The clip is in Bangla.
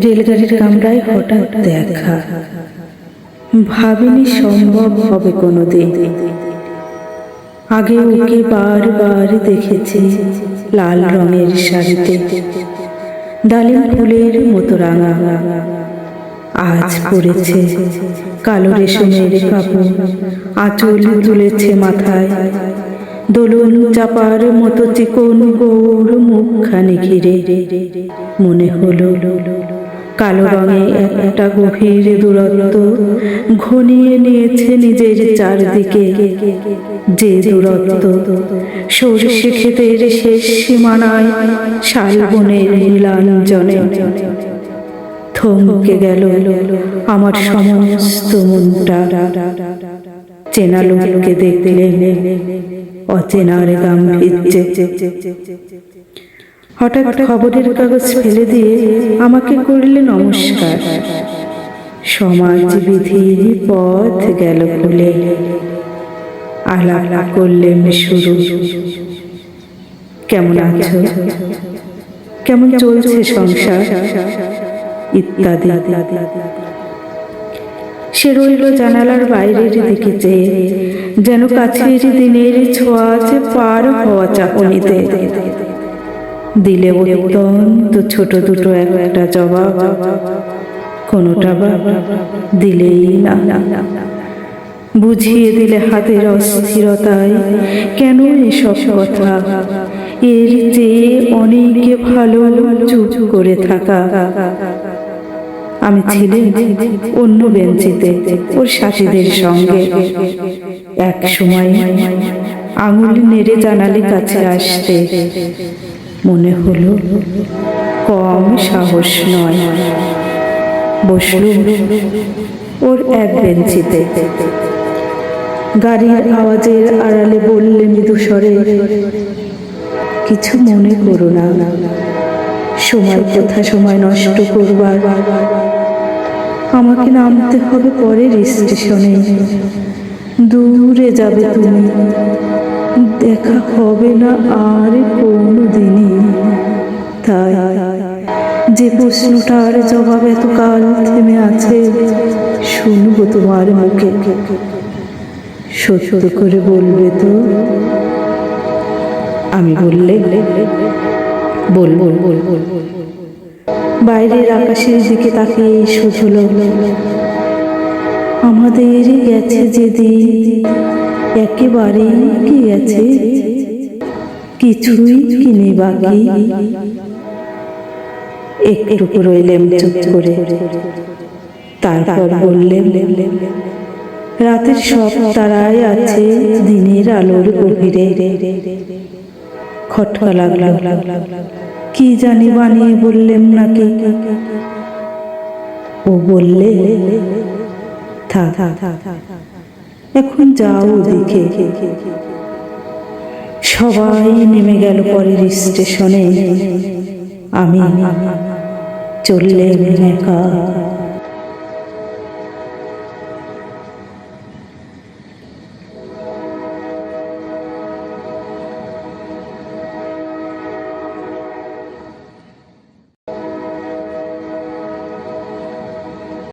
রেলগাড়ির কামরায় হঠাৎ দেখা, ভাবিনি সম্ভব হবে কোনোদিন। আগে ওকে বারবার দেখেছি লাল রঙের শাড়িতে, ডালিম ফুলের মতো রাঙা। আজ পরেছে কালো রেশমের কাপড়, আঁচল তুলেছে মাথায়, দোলন চাপার মতো চিকন গৌর মুখখানি ঘিরে। মনে হলো কালো রঙে একটা গভীর দূরত্ব ঘনিয়ে নিয়েছে নিজের চারদিকে, যে দূরত্ব সরষে ক্ষেতের শেষ সীমানায় শালবনের নীলাঞ্জনে। থমকে গেল আমার সমস্ত মনটা। চেনা লোককে দেখলে অচেনার গাম্ভীর্যে। হঠাৎ খবরের কাগজ ফেলে দিয়ে আমাকে করলে নমস্কার। সমাজবিধির পথ গেল খুলে, আলাপ করলেন শুরু। কেমন আছো, কেমন চলছে সংসার, ইত্যাদি। সে রইল জানালার বাইরের দিকে চেয়ে, যেন কাছের দিনের ছোঁয়াচে পার হওয়া চাহনিতে। দিলে অত্যন্ত ছোট দুটো একটা জবাব, কোনোটা বা দিলেই না। বুঝিয়ে দিলে হাতের অস্থিরতায় কেন এসব কথা, এর চেয়ে অনেকে ভালো চুপ করে থাকা। আমি ছিলাম অন্য বেঞ্চিতে ওর সাথীদের সঙ্গে। এক সময় আঙুল নেড়ে জানালে কাছে আসতে। মনে হলো কম সাহস নয়। বসলুম ওর এক বেঞ্চিতে। গাড়ির আওয়াজের আড়ালে বললে মৃদু স্বরে, কিছু মনে করো না, সময় কোথা সময় নষ্ট করবার। আমাকে নামতে হবে পরের স্টেশনে, দূরে যাবে তুমি, দেখা হবে না আর কোনো দিনই। তাই যে প্রশ্নটার জবাব এতকাল থেমে আছে, শুনবো তোমার মুখে। সত্য করে বলবে তো? আমি বললে বলবো। বাইরের আকাশের দিকে তাকিয়ে শুধুল, আমাদের গেছে যেদিন একেবারেই কি গেছে, কিছুই কি নেই বাকি। একটু রইলেন চুপ করে, তারপর বললেন, রাতের সব তারাই আছে দিনের আলোর গভীরে। খটকা লাগলো, কি জানি বানিয়ে বললেন নাকি। ও বললে, থাক এখন যাও দেখে। সবাই নেমে গেল পরের স্টেশনে, আমি চললেন একা।